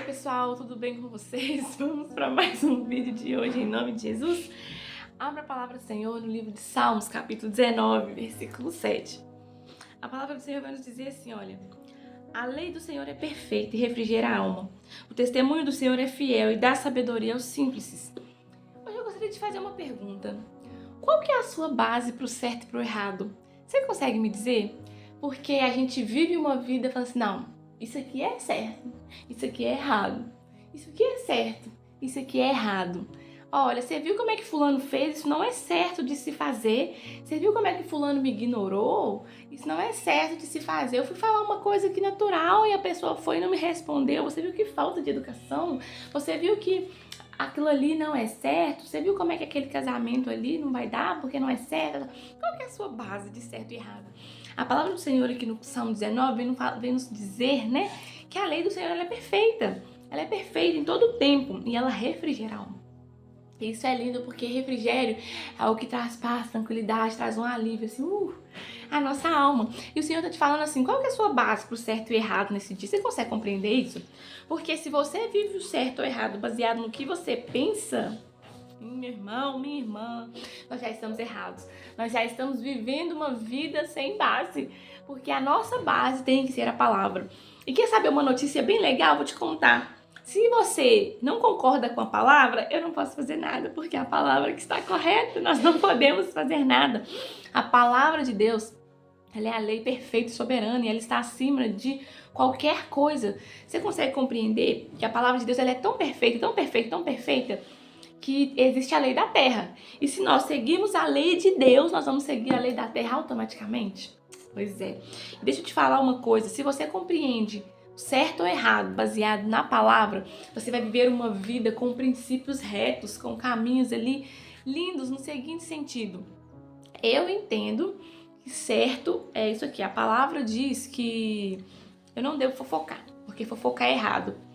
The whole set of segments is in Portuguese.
pessoal, tudo bem com vocês? Vamos para mais um vídeo de hoje em nome de Jesus. Abra a palavra do Senhor no livro de Salmos, capítulo 19, versículo 7. A palavra do Senhor vai nos dizer assim, olha: a lei do Senhor é perfeita e refrigera a alma. O testemunho do Senhor é fiel e dá sabedoria aos simples. Hoje eu gostaria de fazer uma pergunta. Qual que é a sua base para o certo e para o errado? Você consegue me dizer? Porque a gente vive uma vida falando assim, não, isso aqui é certo, isso aqui é errado, isso aqui é certo, isso aqui é errado. Olha, você viu como é que fulano fez? Isso não é certo de se fazer. Você viu como é que fulano me ignorou? Isso não é certo de se fazer. Eu fui falar uma coisa aqui natural e a pessoa foi e não me respondeu. Você viu que falta de educação? Você viu que aquilo ali não é certo? Você viu como é que aquele casamento ali não vai dar porque não é certo? Qual que é a sua base de certo e errado? A palavra do Senhor aqui no Salmo 19 vem nos dizer, né, que a lei do Senhor ela é perfeita. Ela é perfeita em todo o tempo e ela refrigera a alma. Isso é lindo porque refrigério é o que traz paz, tranquilidade, traz um alívio, assim, a nossa alma. E o Senhor tá te falando assim, qual que é a sua base pro certo e errado nesse dia? Você consegue compreender isso? Porque se você vive o certo ou errado baseado no que você pensa, meu irmão, minha irmã, nós já estamos errados. Nós já estamos vivendo uma vida sem base, porque a nossa base tem que ser a palavra. E quer saber uma notícia bem legal? Vou te contar. Se você não concorda com a palavra, eu não posso fazer nada, porque é a palavra que está correta, nós não podemos fazer nada. A palavra de Deus, ela é a lei perfeita e soberana e ela está acima de qualquer coisa. Você consegue compreender que a palavra de Deus ela é tão perfeita, tão perfeita, tão perfeita, que existe a lei da terra. E se nós seguirmos a lei de Deus, nós vamos seguir a lei da terra automaticamente? Pois é. Deixa eu te falar uma coisa, se você compreende certo ou errado, baseado na palavra, você vai viver uma vida com princípios retos, com caminhos ali lindos no seguinte sentido. Eu entendo que certo é isso aqui. A palavra diz que eu não devo fofocar, porque fofocar é errado.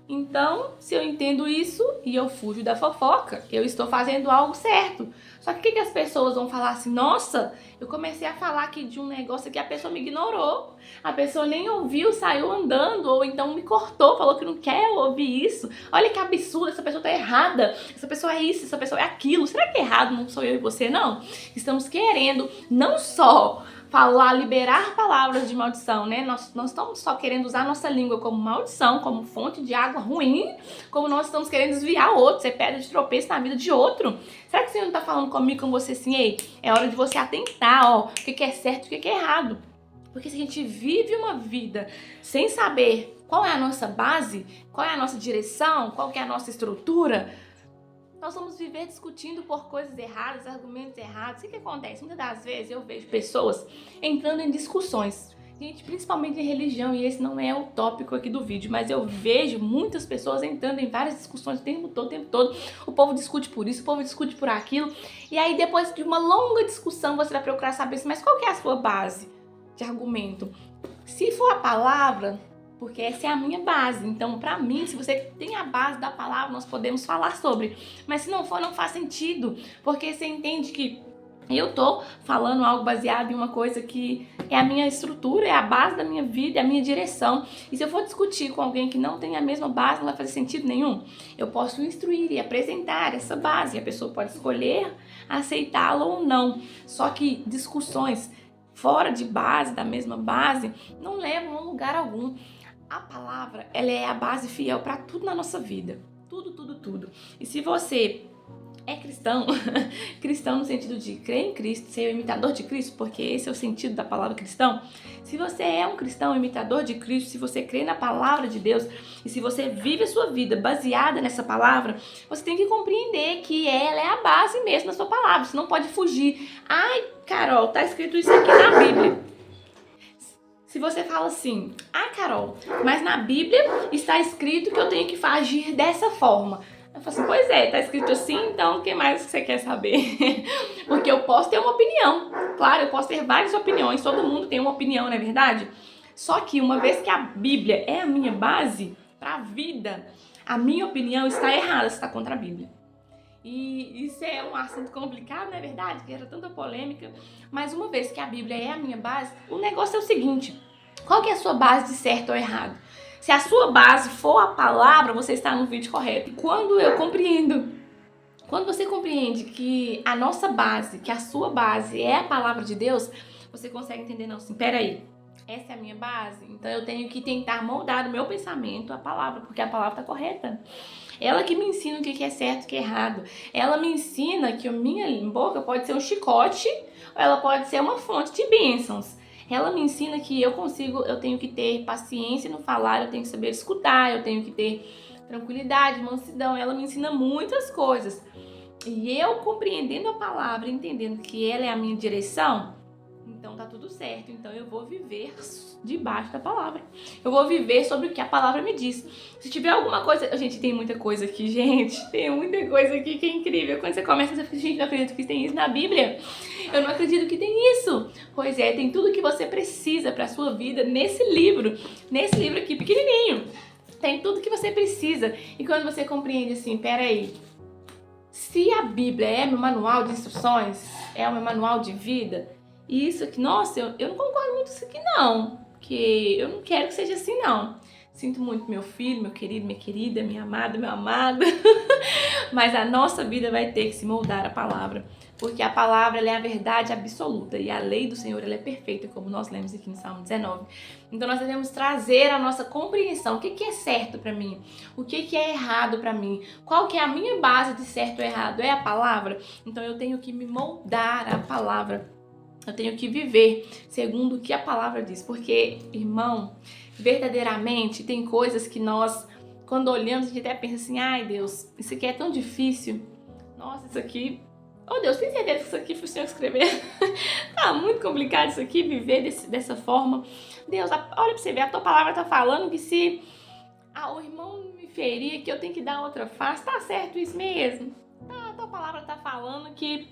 Então, se eu entendo isso e eu fujo da fofoca, eu estou fazendo algo certo. Só que o que as pessoas vão falar assim? Nossa, eu comecei a falar aqui de um negócio que a pessoa me ignorou. A pessoa nem ouviu, saiu andando, ou então me cortou, falou que não quer ouvir isso. Olha que absurdo, essa pessoa tá errada. Essa pessoa é isso, essa pessoa é aquilo. Será que é errado não sou eu e você, não? Estamos querendo não só falar, liberar palavras de maldição, né? Nós estamos só querendo usar a nossa língua como maldição, como fonte de água ruim, como nós estamos querendo desviar outro, ser pedra de tropeço na vida de outro. Será que o Senhor não está falando comigo, com você assim, ei, é hora de você atentar, ó, o que é certo e o que é errado? Porque se a gente vive uma vida sem saber qual é a nossa base, qual é a nossa direção, qual que é a nossa estrutura, nós vamos viver discutindo por coisas erradas, argumentos errados. O que acontece? Muitas das vezes eu vejo pessoas entrando em discussões. Gente, principalmente em religião, e esse não é o tópico aqui do vídeo, mas eu vejo muitas pessoas entrando em várias discussões o tempo todo. O povo discute por isso, o povo discute por aquilo. E aí, depois de uma longa discussão, você vai procurar saber assim, mas qual que é a sua base de argumento? Se for a palavra, porque essa é a minha base. Então, pra mim, se você tem a base da palavra, nós podemos falar sobre. Mas se não for, não faz sentido, porque você entende que eu tô falando algo baseado em uma coisa que é a minha estrutura, é a base da minha vida, é a minha direção. E se eu for discutir com alguém que não tem a mesma base, não vai fazer sentido nenhum. Eu posso instruir e apresentar essa base. E a pessoa pode escolher aceitá-la ou não. Só que discussões fora de base, da mesma base, não levam a lugar algum. A palavra, ela é a base fiel para tudo na nossa vida. Tudo. E se você é cristão, cristão no sentido de crer em Cristo, ser um imitador de Cristo, porque esse é o sentido da palavra cristão. Se você é um cristão, um imitador de Cristo, se você crê na palavra de Deus e se você vive a sua vida baseada nessa palavra, você tem que compreender que ela é a base mesmo da sua palavra. Você não pode fugir. Ai, Carol, tá escrito isso aqui na Bíblia. Se você fala assim, Carol, mas na Bíblia está escrito que eu tenho que agir dessa forma. Eu falo assim, pois é, tá escrito assim, então o que mais você quer saber? Porque eu posso ter uma opinião. Claro, eu posso ter várias opiniões, todo mundo tem uma opinião, não é verdade? Só que uma vez que a Bíblia é a minha base para a vida, a minha opinião está errada, está contra a Bíblia. E isso é um assunto complicado, não é verdade? Que era tanta polêmica. Mas uma vez que a Bíblia é a minha base, o negócio é o seguinte. Qual que é a sua base de certo ou errado? Se a sua base for a palavra, você está no vídeo correto. E quando você compreende que a nossa base, que a sua base é a palavra de Deus, você consegue entender, não, assim, peraí, essa é a minha base, então eu tenho que tentar moldar o meu pensamento à palavra, porque a palavra está correta. Ela que me ensina o que é certo e o que é errado. Ela me ensina que a minha boca pode ser um chicote ou ela pode ser uma fonte de bênçãos. Ela me ensina que eu tenho que ter paciência no falar, eu tenho que saber escutar, eu tenho que ter tranquilidade, mansidão. Ela me ensina muitas coisas. E eu compreendendo a palavra, entendendo que ela é a minha direção, então tá tudo certo. Então eu vou viver debaixo da palavra. Eu vou viver sobre o que a palavra me diz. Se tiver alguma coisa... Gente, tem muita coisa aqui, gente. Tem muita coisa aqui que é incrível. Quando você começa a dizer, gente, não acredito que tem isso na Bíblia. Eu não acredito que tem isso. Pois é, tem tudo que você precisa pra sua vida nesse livro. Nesse livro aqui, pequenininho. Tem tudo que você precisa. E quando você compreende assim, peraí, se a Bíblia é meu manual de instruções, é o meu manual de vida, e isso aqui, nossa, eu não concordo muito com isso aqui não, porque eu não quero que seja assim não. Sinto muito meu filho, meu querido, minha querida, minha amada, meu amado, mas a nossa vida vai ter que se moldar à palavra, porque a palavra ela é a verdade absoluta e a lei do Senhor ela é perfeita, como nós lemos aqui no Salmo 19. Então nós devemos trazer a nossa compreensão, o que é certo para mim, o que é errado para mim, qual que é a minha base de certo ou errado, é a palavra? Então eu tenho que me moldar à palavra, eu tenho que viver segundo o que a palavra diz, porque, irmão, verdadeiramente tem coisas que nós, quando olhamos, a gente até pensa assim, ai Deus, isso aqui é tão difícil, nossa, isso aqui... Oh Deus, tem certeza que isso aqui foi o Senhor que escreveu? Tá muito complicado isso aqui, viver dessa forma. Deus, olha pra você ver, a tua palavra tá falando que se o irmão me ferir, que eu tenho que dar outra face. Tá certo isso mesmo? A tua palavra tá falando que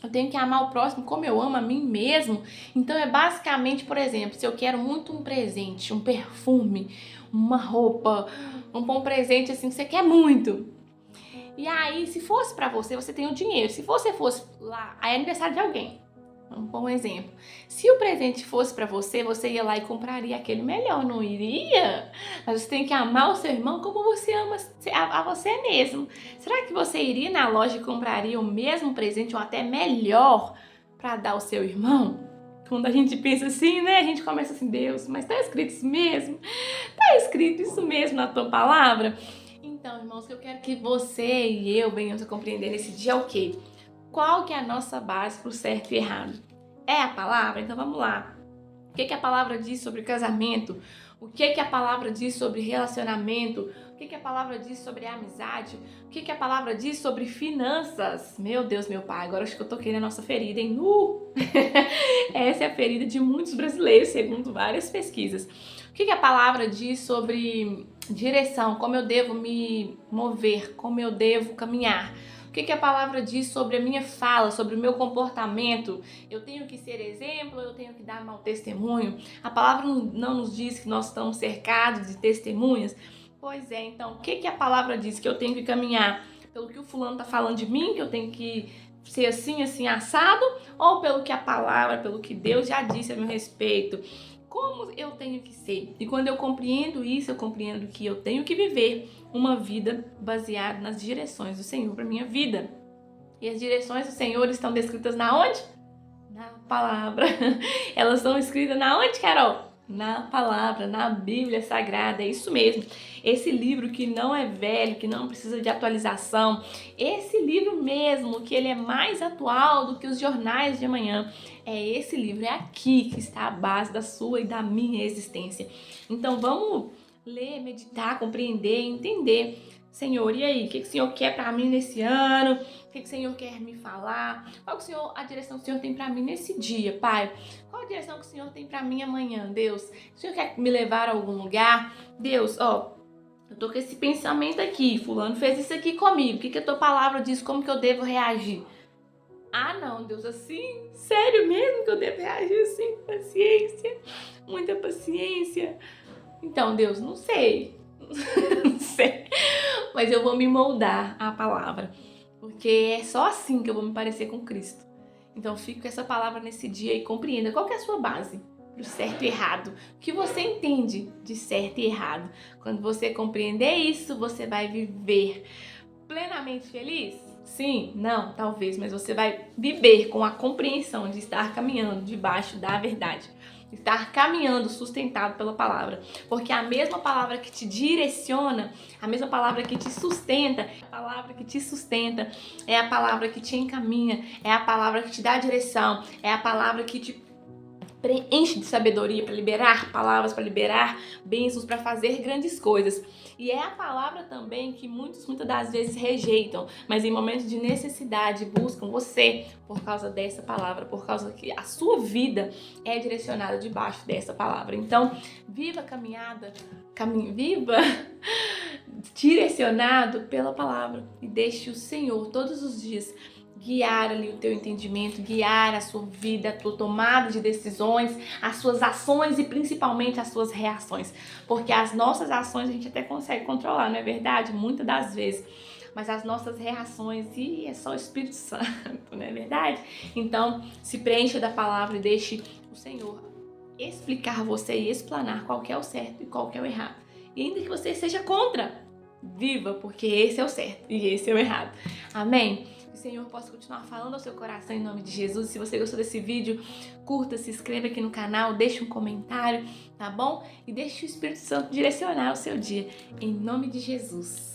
eu tenho que amar o próximo como eu amo a mim mesmo. Então é basicamente, por exemplo, se eu quero muito um presente, um perfume, uma roupa, um bom presente assim que você quer muito. E aí, se fosse pra você, você tem o dinheiro. Se você fosse lá, aí é aniversário de alguém. Um bom exemplo. Se o presente fosse pra você, você ia lá e compraria aquele melhor, não iria? Mas você tem que amar o seu irmão como você ama a você mesmo. Será que você iria na loja e compraria o mesmo presente ou até melhor pra dar ao seu irmão? Quando a gente pensa assim, né? A gente começa assim, Deus, mas tá escrito isso mesmo? Tá escrito isso mesmo na tua palavra? Então, irmãos, eu quero que você e eu venhamos a compreender nesse dia o quê? Qual que é a nossa base para o certo e errado? É a palavra? Então vamos lá. O que a palavra diz sobre casamento? O que a palavra diz sobre relacionamento? O que a palavra diz sobre amizade? O que a palavra diz sobre finanças? Meu Deus, meu pai, agora acho que eu toquei na nossa ferida, hein? Essa é a ferida de muitos brasileiros, segundo várias pesquisas. O que a palavra diz sobre direção? Como eu devo me mover? Como eu devo caminhar? O que a palavra diz sobre a minha fala, sobre o meu comportamento? Eu tenho que ser exemplo, eu tenho que dar mau testemunho? A palavra não nos diz que nós estamos cercados de testemunhas? Pois é, então, o que a palavra diz? Que eu tenho que caminhar pelo que o fulano está falando de mim, que eu tenho que ser assim, assim, assado? Ou pelo que a palavra, pelo que Deus já disse a meu respeito? Como eu tenho que ser? E quando eu compreendo isso, eu compreendo que eu tenho que viver uma vida baseada nas direções do Senhor para minha vida. E as direções do Senhor estão descritas na onde? Na palavra. Elas estão escritas na onde, Carol? Na palavra, na Bíblia Sagrada, é isso mesmo. Esse livro que não é velho, que não precisa de atualização, esse livro mesmo, que ele é mais atual do que os jornais de amanhã, é esse livro, é aqui que está a base da sua e da minha existência. Então vamos ler, meditar, compreender, entender. Senhor, e aí? O que o Senhor quer para mim nesse ano? O que o Senhor quer me falar? Qual a direção que o Senhor tem para mim nesse dia, Pai? Qual a direção que o Senhor tem para mim amanhã, Deus? O Senhor quer me levar a algum lugar? Deus, eu tô com esse pensamento aqui. Fulano fez isso aqui comigo. O que a tua palavra diz? Como que eu devo reagir? Ah, não, Deus, assim? Sério mesmo que eu devo reagir assim? Paciência. Muita paciência. Então, Deus, não sei. Não sei. Mas eu vou me moldar à palavra. Porque é só assim que eu vou me parecer com Cristo. Então fico com essa palavra nesse dia e compreenda qual que é a sua base. pro certo e errado. O que você entende de certo e errado? Quando você compreender isso, você vai viver plenamente feliz? Sim, não, talvez, mas você vai viver com a compreensão de estar caminhando debaixo da verdade. Estar caminhando sustentado pela palavra. Porque a mesma palavra que te direciona, a mesma palavra que te sustenta, a palavra que te sustenta é a palavra que te encaminha, é a palavra que te dá direção, é a palavra que te preenche de sabedoria para liberar palavras, para liberar bênçãos, para fazer grandes coisas. E é a palavra também que muitas das vezes rejeitam, mas em momentos de necessidade buscam você por causa dessa palavra, por causa que a sua vida é direcionada debaixo dessa palavra. Então, viva a caminhada, viva direcionado pela palavra e deixe o Senhor todos os dias guiar ali o teu entendimento, guiar a sua vida, a tua tomada de decisões, as suas ações e principalmente as suas reações. Porque as nossas ações a gente até consegue controlar, não é verdade? Muitas das vezes. Mas as nossas reações, é só o Espírito Santo, não é verdade? Então, se preencha da palavra e deixe o Senhor explicar você e explanar qual que é o certo e qual que é o errado. E ainda que você seja contra, viva, porque esse é o certo e esse é o errado. Amém? Que o Senhor possa continuar falando ao seu coração em nome de Jesus. Se você gostou desse vídeo, curta, se inscreva aqui no canal, deixe um comentário, tá bom? E deixe o Espírito Santo direcionar o seu dia, em nome de Jesus.